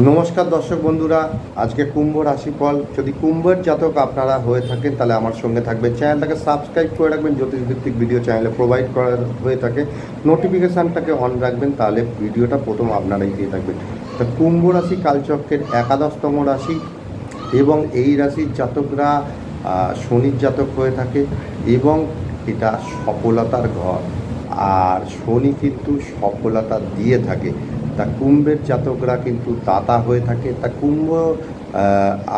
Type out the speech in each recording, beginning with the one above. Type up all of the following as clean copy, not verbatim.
নমস্কার দর্শক বন্ধুরা, আজকে কুম্ভ রাশিফল। যদি কুম্ভের জাতক আপনারা হয়ে থাকেন তাহলে আমার সঙ্গে থাকবে, চ্যানেলটাকে সাবস্ক্রাইব করে রাখবেন। জ্যোতিষভিত্তিক ভিডিও চ্যানেলে প্রোভাইড করা হয়ে থাকে, নোটিফিকেশানটাকে অন রাখবেন, তাহলে ভিডিওটা প্রথম আপনারাই পেয়ে থাকবেন। তা কুম্ভ রাশি কালচক্রের একাদশতম রাশি এবং এই রাশির জাতকরা শনির জাতক হয়ে থাকে এবং এটা সফলতার ঘর। আর শনি কিন্তু সফলতা দিয়ে থাকে। তা কুম্ভের জাতকরা কিন্তু দাতা হয়ে থাকে। তা কুম্ভ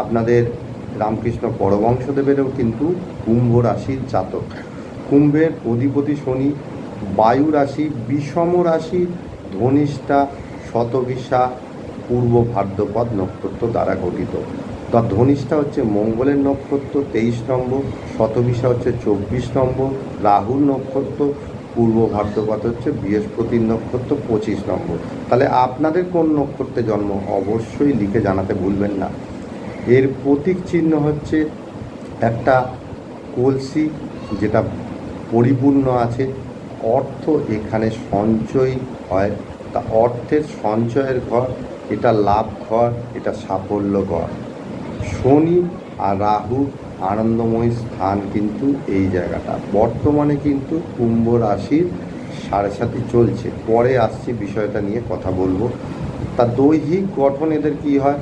আপনাদের রামকৃষ্ণ পরমহংসদেবেরও কিন্তু কুম্ভ রাশির জাতক। কুম্ভের অধিপতি শনি, বায়ু রাশি, বিষম রাশি, ধনিষ্ঠা, শতভিষা, পূর্ব ভাদ্রপদ নক্ষত্র দ্বারা গঠিত। তা ধনিষ্ঠা হচ্ছে মঙ্গলের নক্ষত্র 23 নম্বর, শতভিষা হচ্ছে 24 নম্বর, রাহুর নক্ষত্র, পূর্ব ভাদ্রপদ হচ্ছে বৃহস্পতির নক্ষত্র 25 নম্বর। তাহলে আপনাদের কোন নক্ষত্রে জন্ম অবশ্যই লিখে জানাতে ভুলবেন না। এর প্রতীক চিহ্ন হচ্ছে একটা কলসি, যেটা পরিপূর্ণ আছে। অর্থ এখানে সঞ্চয় হয়, তা অর্থের সঞ্চয়ের ঘর, এটা লাভ ঘর, এটা সাফল্য ঘর। শনি আর রাহু আনন্দময় স্থান কিন্তু এই জায়গাটা। বর্তমানে কিন্তু কুম্ভ রাশির 7.5 চলছে, পরে আসছি বিষয়টা নিয়ে কথা বলবো। তা দৈহিক গঠন এদের কী হয়?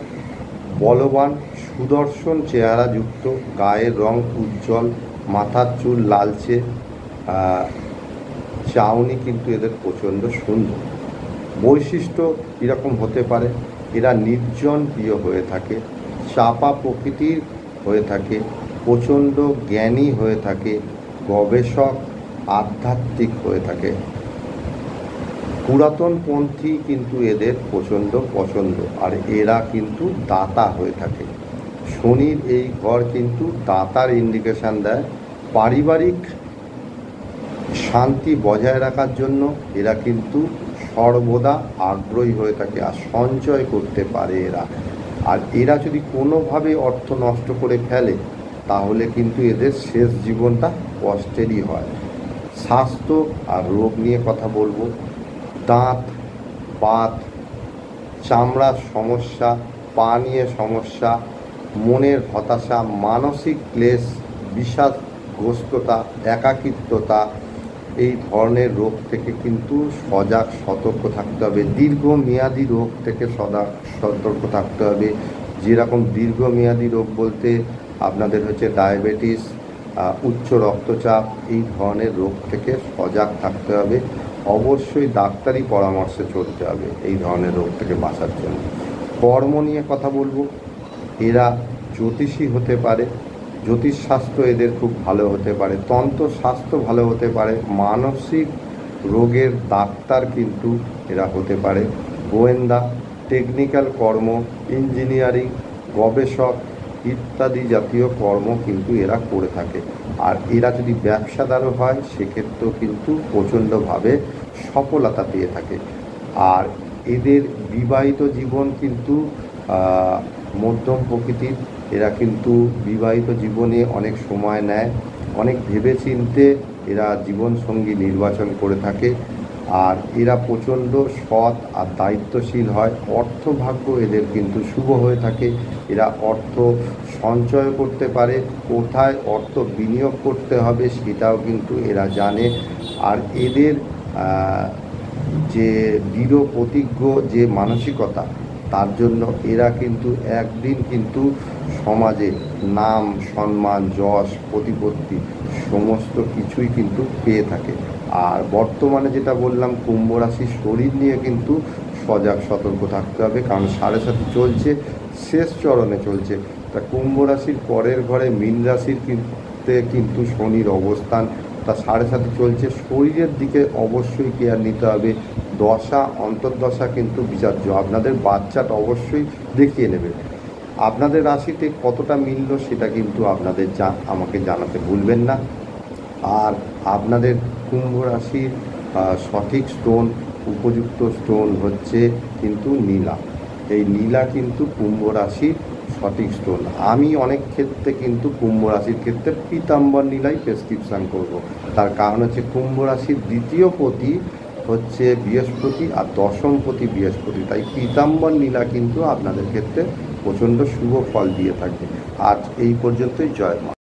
বলবান, সুদর্শন চেহারা যুক্ত, গায়ের রং উজ্জ্বল, মাথার চুল লালচে, চাউনি কিন্তু এদের প্রচণ্ড সুন্দর। বৈশিষ্ট্য এরকম হতে পারে, এরা নির্জন প্রিয় হয়ে থাকে, চাপা প্রকৃতির হয়ে থাকে, প্রচণ্ড জ্ঞানী হয়ে থাকে, গবেষক, আধ্যাত্মিক হয়ে থাকে। পুরাতনপন্থী কিন্তু এদের প্রচণ্ড পছন্দ, আর এরা কিন্তু দাতা হয়ে থাকে। শনির এই ঘর কিন্তু দাতার ইন্ডিকেশান দেয়। পারিবারিক শান্তি বজায় রাখার জন্য এরা কিন্তু সর্বদা আগ্রহী হয়ে থাকে, আর সঞ্চয় করতে পারে এরা। আর এরা যদি কোনোভাবে অর্থ নষ্ট করে ফেলে তাহলে কিন্তু এদের শেষ জীবনটা কষ্টেরই হয়। স্বাস্থ্য আর রোগ নিয়ে কথা বলবো। দাঁত, বাত, চামড়ার সমস্যা, পা নিয়ে সমস্যা, মনের হতাশা, মানসিক ক্লেশ, বিষাদগ্রস্ততা, একাকিত্বতা, এই ধরনের রোগ থেকে কিন্তু সজাগ সতর্ক থাকতে হবে। দীর্ঘমেয়াদী রোগ থেকে সতর্ক থাকতে হবে। যেরকম দীর্ঘমেয়াদী রোগ বলতে আপনাদের হচ্ছে ডায়াবেটিস, উচ্চ রক্তচাপ, এই ধরনের রোগ থেকে সজাগ থাকতে হবে। অবশ্যই ডাক্তারি পরামর্শে চলতে হবে এই ধরনের রোগ থেকে বাঁচার জন্য। কর্ম নিয়ে কথা বলবো। এরা জ্যোতিষী হতে পারে, জ্যোতিষশাস্ত্র এদের খুব ভালো হতে পারে, তন্ত্র স্বাস্থ্য ভালো হতে পারে, মানসিক রোগের ডাক্তার কিন্তু এরা হতে পারে, গোয়েন্দা, টেকনিক্যাল কর্ম, ইঞ্জিনিয়ারিং, গবেষক ইত্যাদি জাতীয় কর্ম কিন্তু এরা করে থাকে। আর এরা যদি ব্যবসাদারও হয় সেক্ষেত্রেও কিন্তু প্রচণ্ডভাবে সফলতা পেয়ে থাকে। আর এদের বিবাহিত জীবন কিন্তু মধ্যম প্রকৃতির। এরা কিন্তু বিবাহিত জীবনে অনেক সময় নেয়, অনেক ভেবেচিন্তে এরা জীবনসঙ্গী নির্বাচন করে থাকে। আর এরা প্রচণ্ড সৎ আর দায়িত্বশীল হয়। অর্থভাগ্য এদের কিন্তু শুভ হয়ে থাকে। এরা অর্থ সঞ্চয় করতে পারে, কোথায় অর্থ বিনিয়োগ করতে হবে সেটাও কিন্তু এরা জানে। আর এদের যে দৃঢ় প্রতিজ্ঞ যে মানসিকতা, তার জন্য এরা কিন্তু একদিন কিন্তু সমাজে নাম, সম্মান, যশ, প্রতিপত্তি সমস্ত কিছুই কিন্তু পেয়ে থাকে। আর বর্তমানে যেটা বললাম, কুম্ভ রাশির শরীর নিয়ে কিন্তু সজাগ সতর্ক থাকতে হবে, কারণ 7.5 চলছে, শেষ চরণে চলছে। তা কুম্ভ রাশির পরের ঘরে মীন রাশির কিন্তু শনির অবস্থান, তা 7.5 চলছে। শরীরের দিকে অবশ্যই কেয়ার নিতে হবে। দশা, অন্তর্দশা কিন্তু বিচার্য। আপনাদের বাচ্চাটা অবশ্যই দেখিয়ে নেবে আপনাদের রাশিতে কতটা মিলল, সেটা কিন্তু আপনাদের আমাকে জানাতে ভুলবেন না। আর আপনাদের কুম্ভ রাশির সঠিক স্টোন, উপযুক্ত স্টোন হচ্ছে কিন্তু নীলা। এই নীলা কিন্তু কুম্ভ রাশির সঠিক স্টোন। আমি অনেক ক্ষেত্রে কিন্তু কুম্ভ রাশির ক্ষেত্রে পীতাম্বর নীলাই প্রেসক্রিপশান করব। তার কারণ হচ্ছে কুম্ভ রাশির দ্বিতীয় পতি হচ্ছে বৃহস্পতি আর দশমপতি বৃহস্পতি, তাই পীতাম্বর নীলা কিন্তু আপনাদের ক্ষেত্রে প্রচণ্ড শুভ ফল দিয়ে থাকবে। আজ এই পর্যন্তই। জয় মা।